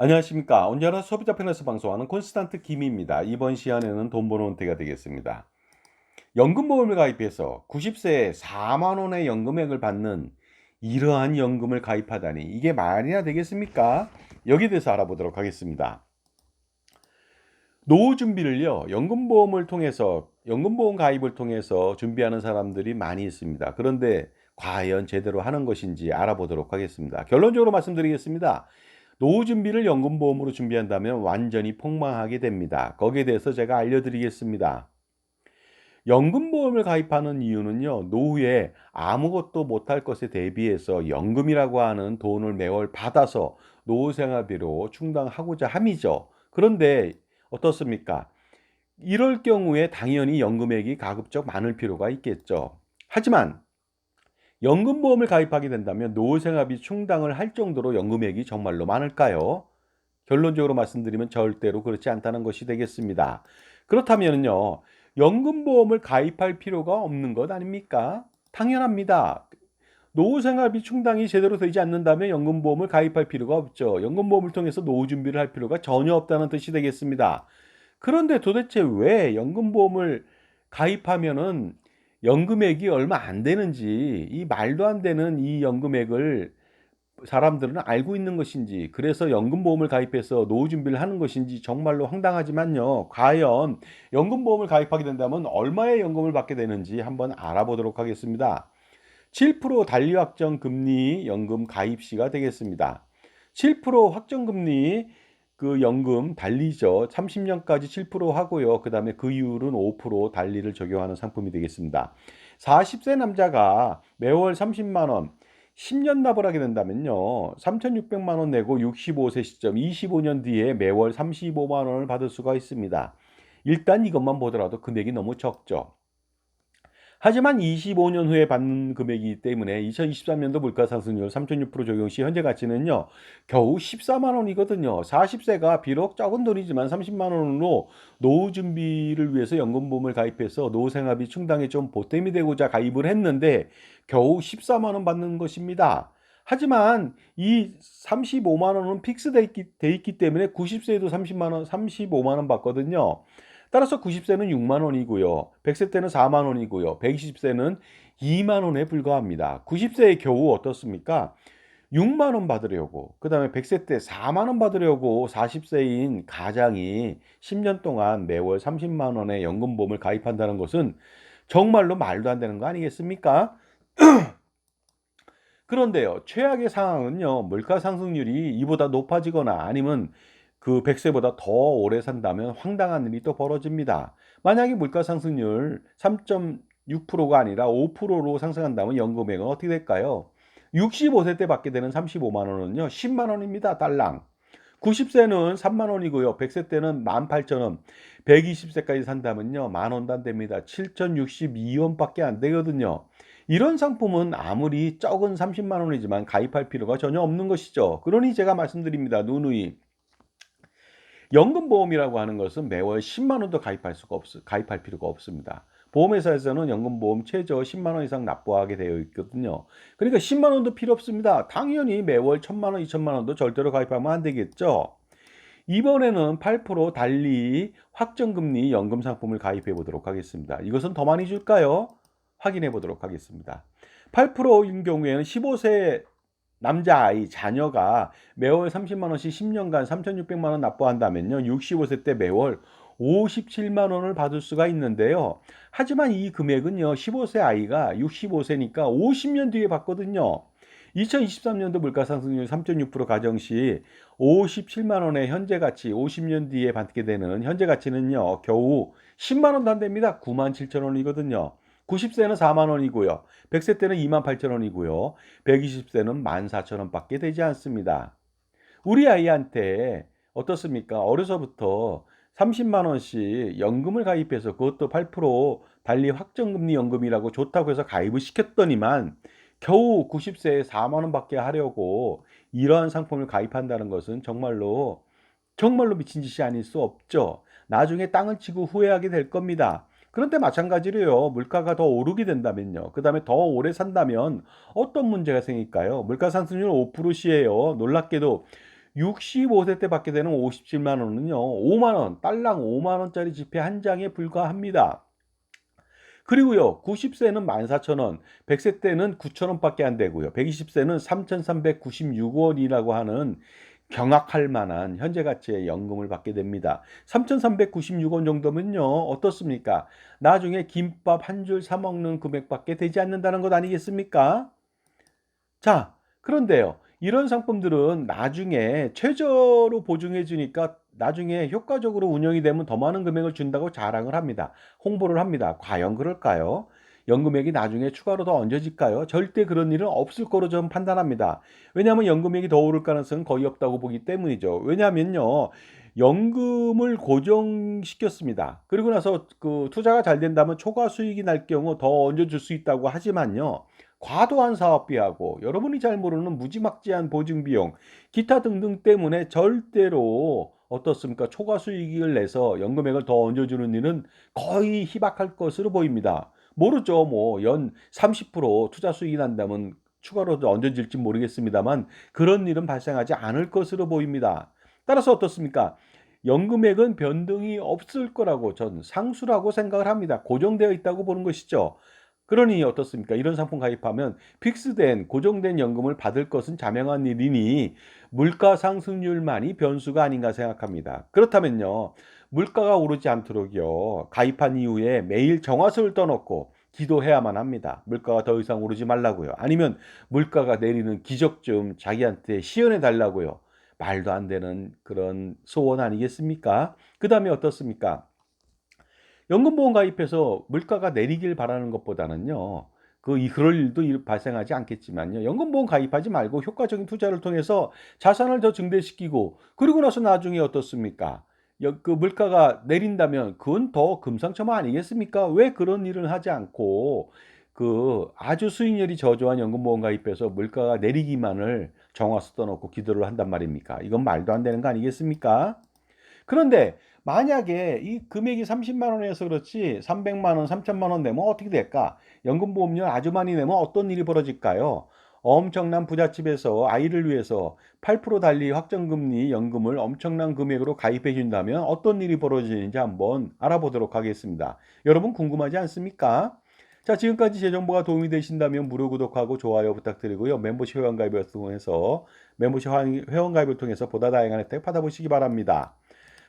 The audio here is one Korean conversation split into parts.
안녕하십니까. 언제나 소비자 편에서 방송하는 콘스탄트 김입니다. 이번 시간에는 돈 버는 은퇴가 되겠습니다. 연금보험을 가입해서 90세에 4만 원의 연금액을 받는 이러한 연금을 가입하다니 이게 말이나 되겠습니까? 여기에 대해서 알아보도록 하겠습니다. 노후 준비를요, 연금보험 가입을 통해서 준비하는 사람들이 많이 있습니다. 그런데 과연 제대로 하는 것인지 알아보도록 하겠습니다. 결론적으로 말씀드리겠습니다. 노후 준비를 연금보험으로 준비한다면 완전히 폭망하게 됩니다. 거기에 대해서 제가 알려드리겠습니다. 연금보험을 가입하는 이유는요, 노후에 아무것도 못할 것에 대비해서 연금이라고 하는 돈을 매월 받아서 노후 생활비로 충당하고자 함이죠. 그런데 어떻습니까? 이럴 경우에 당연히 연금액이 가급적 많을 필요가 있겠죠. 하지만 연금보험을 가입하게 된다면 노후 생활비 충당을 할 정도로 연금액이 정말로 많을까요? 결론적으로 말씀드리면 절대로 그렇지 않다는 것이 되겠습니다. 그렇다면요, 연금보험을 가입할 필요가 없는 것 아닙니까? 당연합니다. 노후 생활비 충당이 제대로 되지 않는다면 연금보험을 가입할 필요가 없죠. 연금보험을 통해서 노후 준비를 할 필요가 전혀 없다는 뜻이 되겠습니다. 그런데 도대체 왜 연금보험을 가입하면은 연금액이 얼마 안 되는지, 이 말도 안 되는 이 연금액을 사람들은 알고 있는 것인지, 그래서 연금보험을 가입해서 노후 준비를 하는 것인지 정말로 황당하지만요. 과연 연금보험을 가입하게 된다면 얼마의 연금을 받게 되는지 한번 알아보도록 하겠습니다. 7% 달리 확정 금리 연금 가입 시가 되겠습니다. 7% 확정 금리 그 연금 달리죠. 30년까지 7% 하고요. 그다음에 그 이후로는 5% 달리를 적용하는 상품이 되겠습니다. 40세 남자가 매월 30만 원 10년 납을 하게 된다면요. 3,600만 원 내고 65세 시점 25년 뒤에 매월 35만 원을 받을 수가 있습니다. 일단 이것만 보더라도 금액이 너무 적죠. 하지만 25년 후에 받는 금액이기 때문에 2023년도 물가상승률 3.6% 적용 시 현재 가치는요, 겨우 14만 원이거든요. 40세가 비록 적은 돈이지만 30만 원으로 노후 준비를 위해서 연금보험을 가입해서 노후 생활비 충당에 좀 보탬이 되고자 가입을 했는데 겨우 14만 원 받는 것입니다. 하지만 이 35만 원은 돼 있기 때문에 90세에도 30만 원, 35만 원 받거든요. 따라서 90세는 6만 원이고요. 100세 때는 4만 원이고요. 120세는 2만 원에 불과합니다. 90세의 겨우 어떻습니까? 6만 원 받으려고, 그다음에 100세 때 4만 원 받으려고 40세인 가장이 10년 동안 매월 30만 원의 연금보험을 가입한다는 것은 정말로 말도 안 되는 거 아니겠습니까? 그런데요, 최악의 상황은요, 물가 상승률이 이보다 높아지거나 아니면 그 100세보다 더 오래 산다면 황당한 일이 또 벌어집니다. 만약에 물가 상승률 3.6%가 아니라 5%로 상승한다면 연금액은 어떻게 될까요? 65세 때 받게 되는 35만 원은요, 10만 원입니다. 달랑. 90세는 3만 원이고요. 100세 때는 18,000원. 120세까지 산다면요, 만 원도 안 됩니다. 7,062원밖에 안 되거든요. 이런 상품은 아무리 적은 30만 원이지만 가입할 필요가 전혀 없는 것이죠. 그러니 제가 말씀드립니다. 누누이. 연금보험이라고 하는 것은 매월 10만 원도 가입할 필요가 없습니다. 보험회사에서는 연금보험 최저 10만 원 이상 납부하게 되어 있거든요. 그러니까 10만 원도 필요 없습니다. 당연히 매월 1,000만 원, 2천만 원도 절대로 가입하면 안 되겠죠. 이번에는 8% 달리 확정금리 연금 상품을 가입해 보도록 하겠습니다. 이것은 더 많이 줄까요? 확인해 보도록 하겠습니다. 8%인 경우에는 15세 남자아이 자녀가 매월 30만 원씩 10년간 3,600만 원 납부한다면요. 65세 때 매월 57만 원을 받을 수가 있는데요. 하지만 이 금액은요. 15세 아이가 65세니까 50년 뒤에 받거든요. 2023년도 물가상승률 3.6% 가정 시 57만 원의 현재 가치, 50년 뒤에 받게 되는 현재 가치는요. 겨우 10만 원도 안 됩니다. 9만 7천 원이거든요. 90세는 4만 원이고요. 100세 때는 2만 8천 원이고요. 120세는 1만 4천 원밖에 되지 않습니다. 우리 아이한테 어떻습니까? 어려서부터 30만 원씩 연금을 가입해서 그것도 8% 달리 확정금리 연금이라고 좋다고 해서 가입을 시켰더니만 겨우 90세에 4만 원밖에 하려고 이러한 상품을 가입한다는 것은 정말로 미친 짓이 아닐 수 없죠. 나중에 땅을 치고 후회하게 될 겁니다. 그런데 마찬가지로요. 물가가 더 오르게 된다면요. 그다음에 더 오래 산다면 어떤 문제가 생길까요? 물가 상승률 5%시에요. 놀랍게도 65세 때 받게 되는 57만 원은요. 5만 원, 달랑 5만 원짜리 지폐 한 장에 불과합니다. 그리고요. 90세는 14,000원, 100세 때는 9,000원 밖에 안 되고요. 120세는 3,396 원이라고 하는 경악할 만한 현재 가치의 연금을 받게 됩니다. 3,396원 정도면요. 어떻습니까? 나중에 김밥 한 줄 사 먹는 금액밖에 되지 않는다는 것 아니겠습니까? 자, 그런데요. 이런 상품들은 나중에 최저로 보증해 주니까 나중에 효과적으로 운영이 되면 더 많은 금액을 준다고 자랑을 합니다. 홍보를 합니다. 과연 그럴까요? 연금액이 나중에 추가로 더 얹어질까요? 절대 그런 일은 없을 거로 저는 판단합니다. 왜냐하면 연금액이 더 오를 가능성은 거의 없다고 보기 때문이죠. 왜냐하면요. 연금을 고정시켰습니다. 그리고 나서 그 투자가 잘 된다면 초과 수익이 날 경우 더 얹어줄 수 있다고 하지만요. 과도한 사업비하고 여러분이 잘 모르는 무지막지한 보증비용, 기타 등등 때문에 절대로 어떻습니까? 초과 수익을 내서 연금액을 더 얹어주는 일은 거의 희박할 것으로 보입니다. 모르죠. 뭐 연 30% 투자 수익이 난다면 추가로 얹어질지 모르겠습니다만 그런 일은 발생하지 않을 것으로 보입니다. 따라서 어떻습니까? 연금액은 변동이 없을 거라고 전 상수라고 생각을 합니다. 고정되어 있다고 보는 것이죠. 그러니 어떻습니까? 이런 상품 가입하면 픽스된 고정된 연금을 받을 것은 자명한 일이니 물가 상승률만이 변수가 아닌가 생각합니다. 그렇다면요. 물가가 오르지 않도록요. 가입한 이후에 매일 정화수를 떠놓고 기도해야만 합니다. 물가가 더 이상 오르지 말라고요. 아니면 물가가 내리는 기적 좀 자기한테 시연해 달라고요. 말도 안 되는 그런 소원 아니겠습니까? 그다음에 어떻습니까? 연금보험 가입해서 물가가 내리길 바라는 것보다는요. 그럴 일도 발생하지 않겠지만요. 연금보험 가입하지 말고 효과적인 투자를 통해서 자산을 더 증대시키고 그리고 나서 나중에 어떻습니까? 그 물가가 내린다면 그건 더 금상첨화 아니겠습니까? 왜 그런 일을 하지 않고 그 아주 수익률이 저조한 연금보험 가입해서 물가가 내리기만을 정화 써놓고 기도를 한단 말입니까? 이건 말도 안 되는 거 아니겠습니까? 그런데 만약에 이 금액이 30만 원이어서 그렇지 300만 원, 3천만 원 내면 어떻게 될까? 연금보험료 아주 많이 내면 어떤 일이 벌어질까요? 엄청난 부잣집에서 아이를 위해서 8% 달리 확정금리 연금을 엄청난 금액으로 가입해 준다면 어떤 일이 벌어지는지 한번 알아보도록 하겠습니다. 여러분 궁금하지 않습니까? 자, 지금까지 제 정보가 도움이 되신다면 무료 구독하고 좋아요 부탁드리고요. 멤버십 회원가입을 통해서 보다 다양한 혜택 받아보시기 바랍니다.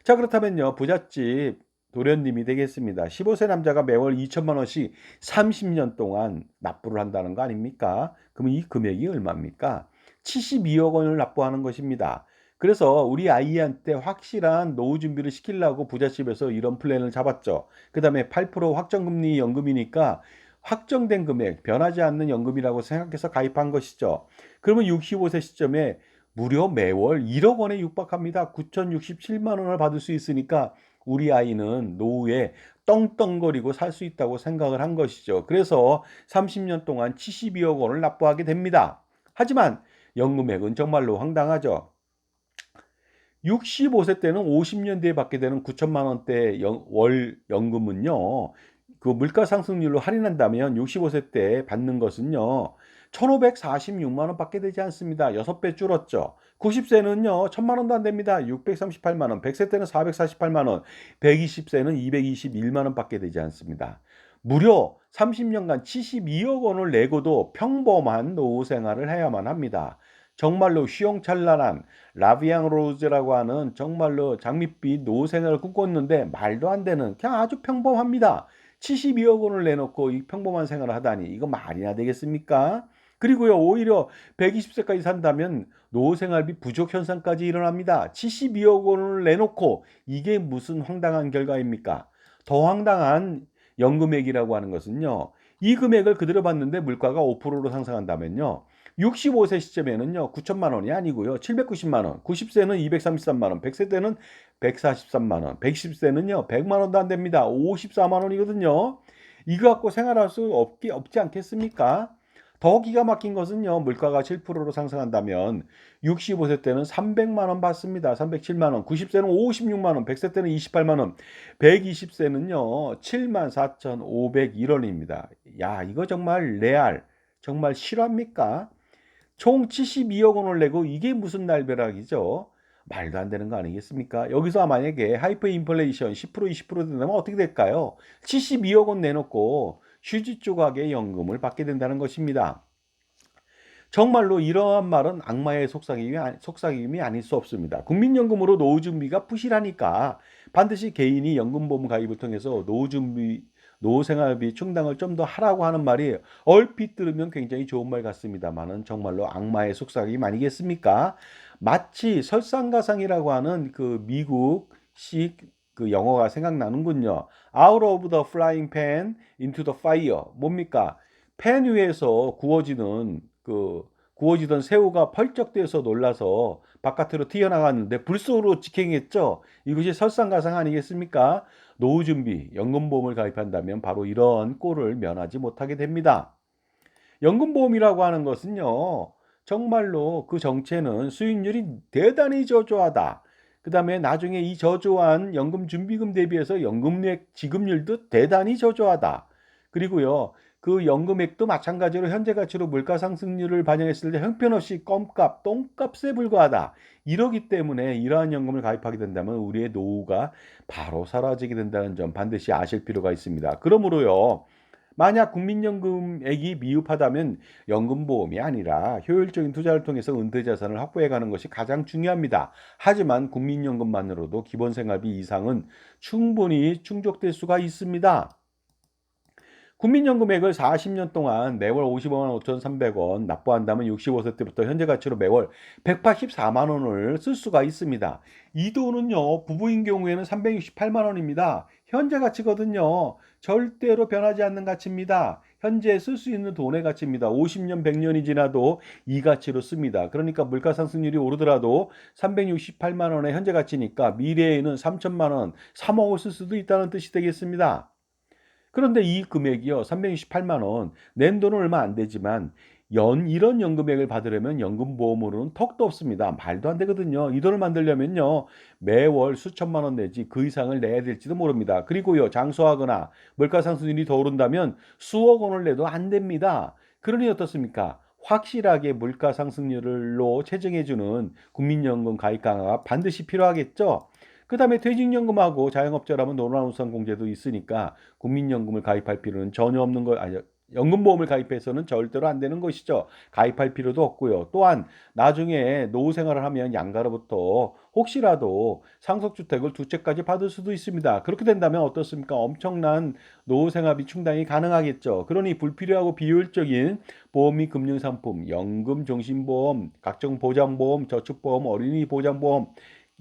자, 그렇다면요. 부잣집 도련님이 되겠습니다. 15세 남자가 매월 2천만 원씩 30년 동안 납부를 한다는 거 아닙니까? 그러면 이 금액이 얼마입니까? 72억 원을 납부하는 것입니다. 그래서 우리 아이한테 확실한 노후 준비를 시키려고 부잣집에서 이런 플랜을 잡았죠. 그다음에 8% 확정금리 연금이니까 확정된 금액, 변하지 않는 연금이라고 생각해서 가입한 것이죠. 그러면 65세 시점에 무려 매월 1억 원에 육박합니다. 9,067만 원을 받을 수 있으니까 우리 아이는 노후에 떵떵거리고 살 수 있다고 생각을 한 것이죠. 그래서 30년 동안 72억 원을 납부하게 됩니다. 하지만 연금액은 정말로 황당하죠. 65세 때는 50년 뒤에 받게 되는 9천만 원대 월 연금은요. 그 물가 상승률로 할인한다면 65세 때 받는 것은요. 1,546만 원 받게 되지 않습니다. 6배 줄었죠. 90세는요. 1,000만 원도 안 됩니다. 638만 원. 100세 때는 448만 원. 120세는 221만 원 받게 되지 않습니다. 무려 30년간 72억 원을 내고도 평범한 노후 생활을 해야만 합니다. 정말로 휘황찬란한 라비앙 로즈라고 하는 정말로 장밋빛 노후 생활을 꿈꿨는데 말도 안 되는 그냥 아주 평범합니다. 72억 원을 내놓고 이 평범한 생활을 하다니 이거 말이나 되겠습니까? 그리고요 오히려 120세까지 산다면 노후 생활비 부족 현상까지 일어납니다. 72억 원을 내놓고 이게 무슨 황당한 결과입니까? 더 황당한 연금액이라고 하는 것은요. 이 금액을 그대로 받는데 물가가 5%로 상승한다면요. 65세 시점에는요. 9천만 원이 아니고요. 790만 원. 90세는 233만 원. 100세 때는 143만 원. 110세는요. 100만 원도 안 됩니다. 54만 원이거든요. 이거 갖고 생활할 수 없지 않겠습니까? 더 기가 막힌 것은요. 물가가 7%로 상승한다면 65세 때는 300만 원 받습니다. 307만 원. 90세는 56만 원. 100세 때는 28만 원. 120세는요. 7만 4,501원입니다. 야, 이거 정말 레알. 정말 실화입니까? 총 72억 원을 내고 이게 무슨 날벼락이죠? 말도 안 되는 거 아니겠습니까? 여기서 만약에 하이퍼 인플레이션 10% 20% 된다면 어떻게 될까요? 72억 원 내놓고 휴지 조각의 연금을 받게 된다는 것입니다. 정말로 이러한 말은 악마의 속삭임이 아닐 수 없습니다. 국민연금으로 노후 준비가 부실하니까 반드시 개인이 연금보험 가입을 통해서 노후 생활비 충당을 좀 더 하라고 하는 말이 얼핏 들으면 굉장히 좋은 말 같습니다만은 정말로 악마의 속삭임 아니겠습니까? 마치 설상가상이라고 하는 그 미국식 그 영어가 생각나는군요. Out of the frying pan into the fire. 뭡니까? 팬 위에서 구워지던 새우가 펄쩍 뛰어서 놀라서 바깥으로 튀어나갔는데 불 속으로 직행했죠. 이것이 설상가상 아니겠습니까? 노후 준비, 연금보험을 가입한다면 바로 이런 꼴을 면하지 못하게 됩니다. 연금보험이라고 하는 것은요, 정말로 그 정체는 수익률이 대단히 저조하다. 그 다음에 나중에 이 저조한 연금 준비금 대비해서 연금액 지급률도 대단히 저조하다. 그리고요, 그 연금액도 마찬가지로 현재 가치로 물가 상승률을 반영했을 때 형편없이 껌값, 똥값에 불과하다. 이러기 때문에 이러한 연금을 가입하게 된다면 우리의 노후가 바로 사라지게 된다는 점 반드시 아실 필요가 있습니다. 그러므로요, 만약 국민연금액이 미흡하다면 연금보험이 아니라 효율적인 투자를 통해서 은퇴자산을 확보해가는 것이 가장 중요합니다. 하지만 국민연금만으로도 기본생활비 이상은 충분히 충족될 수가 있습니다. 국민연금액을 40년 동안 매월 55만 5,300원 납부한다면 65세 때부터 현재 가치로 매월 184만 원을 쓸 수가 있습니다. 이 돈은요, 부부인 경우에는 368만 원입니다. 현재 가치거든요. 절대로 변하지 않는 가치입니다. 현재 쓸 수 있는 돈의 가치입니다. 50년, 100년이 지나도 이 가치로 씁니다. 그러니까 물가 상승률이 오르더라도 368만 원의 현재 가치니까 미래에는 3천만 원, 3억을 쓸 수도 있다는 뜻이 되겠습니다. 그런데 이 금액이요, 368만 원, 낸 돈은 얼마 안 되지만, 이런 연금액을 받으려면 연금보험으로는 턱도 없습니다. 말도 안 되거든요. 이 돈을 만들려면요, 매월 수천만 원 내지 그 이상을 내야 될지도 모릅니다. 그리고요, 장수하거나 물가 상승률이 더 오른다면 수억 원을 내도 안 됩니다. 그러니 어떻습니까? 확실하게 물가 상승률로 체증해주는 국민연금 가입 강화가 반드시 필요하겠죠? 그 다음에 퇴직연금하고 자영업자라면 노란우산공제도 있으니까 국민연금을 가입할 필요는 전혀 없는 거 아니 연금보험을 가입해서는 절대로 안 되는 것이죠. 가입할 필요도 없고요. 또한 나중에 노후 생활을 하면 양가로부터 혹시라도 상속주택을 두 채까지 받을 수도 있습니다. 그렇게 된다면 어떻습니까? 엄청난 노후 생활비 충당이 가능하겠죠. 그러니 불필요하고 비효율적인 보험 및 금융상품, 연금, 종신보험, 각종 보장보험, 저축보험, 어린이 보장보험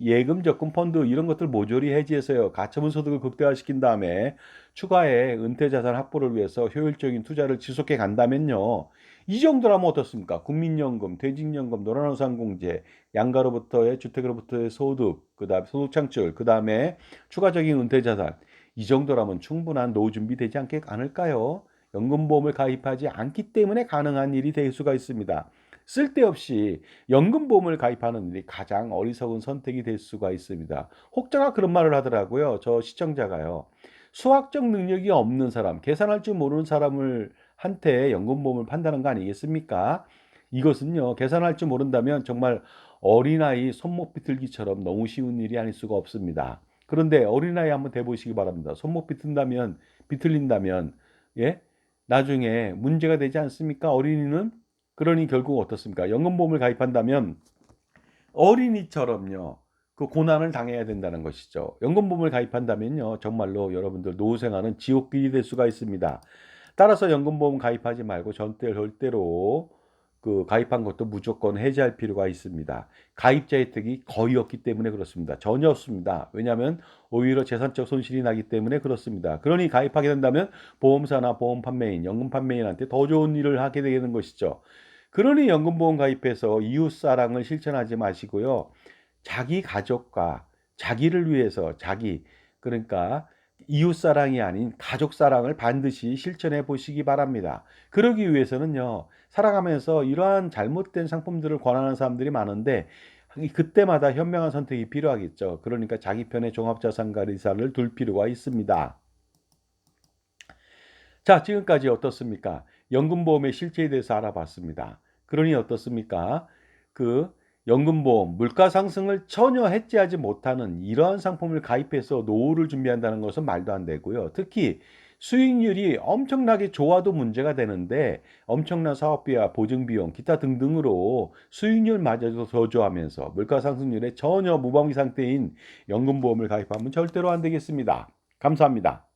예금 적금 펀드 이런 것들 모조리 해지해서요. 가처분 소득을 극대화시킨 다음에 추가의 은퇴 자산 확보를 위해서 효율적인 투자를 지속해 간다면요. 이 정도라면 어떻습니까? 국민연금, 퇴직연금, 노란우산공제, 양가로부터의 주택으로부터의 소득, 그다음 소득 창출, 그다음에 추가적인 은퇴 자산. 이 정도라면 충분한 노후 준비되지 않을까요? 연금보험을 가입하지 않기 때문에 가능한 일이 될 수가 있습니다. 쓸데없이 연금보험을 가입하는 일이 가장 어리석은 선택이 될 수가 있습니다. 혹자가 그런 말을 하더라고요. 저 시청자가요. 수학적 능력이 없는 사람, 계산할 줄 모르는 사람을 한테 연금보험을 판다는 거 아니겠습니까? 이것은요, 계산할 줄 모른다면 정말 어린아이 손목 비틀기처럼 너무 쉬운 일이 아닐 수가 없습니다. 그런데 어린아이 한번 대보시기 바랍니다. 손목 비틀린다면, 예? 나중에 문제가 되지 않습니까? 어린이는 그러니 결국 어떻습니까? 연금보험을 가입한다면 어린이처럼요. 그 고난을 당해야 된다는 것이죠. 연금보험을 가입한다면요. 정말로 여러분들 노후 생활은 지옥길이 될 수가 있습니다. 따라서 연금보험 가입하지 말고 절대로 그 가입한 것도 무조건 해지할 필요가 있습니다. 가입자 혜택이 거의 없기 때문에 그렇습니다. 전혀 없습니다. 왜냐하면 오히려 재산적 손실이 나기 때문에 그렇습니다. 그러니 가입하게 된다면 보험사나 보험 판매인, 연금 판매인한테 더 좋은 일을 하게 되는 것이죠. 그러니 연금보험 가입해서 이웃사랑을 실천하지 마시고요. 자기 가족과 자기를 위해서 그러니까 이웃사랑이 아닌 가족사랑을 반드시 실천해 보시기 바랍니다. 그러기 위해서는요. 살아가면서 이러한 잘못된 상품들을 권하는 사람들이 많은데 그때마다 현명한 선택이 필요하겠죠. 그러니까 자기 편에 종합자산관리사를 둘 필요가 있습니다. 자, 지금까지 어떻습니까? 연금보험의 실체에 대해서 알아봤습니다. 그러니 어떻습니까? 그 연금보험, 물가 상승을 전혀 해지하지 못하는 이러한 상품을 가입해서 노후를 준비한다는 것은 말도 안 되고요. 특히 수익률이 엄청나게 좋아도 문제가 되는데 엄청난 사업비와 보증비용, 기타 등등으로 수익률마저도 저조하면서 물가 상승률에 전혀 무방비 상태인 연금보험을 가입하면 절대로 안 되겠습니다. 감사합니다.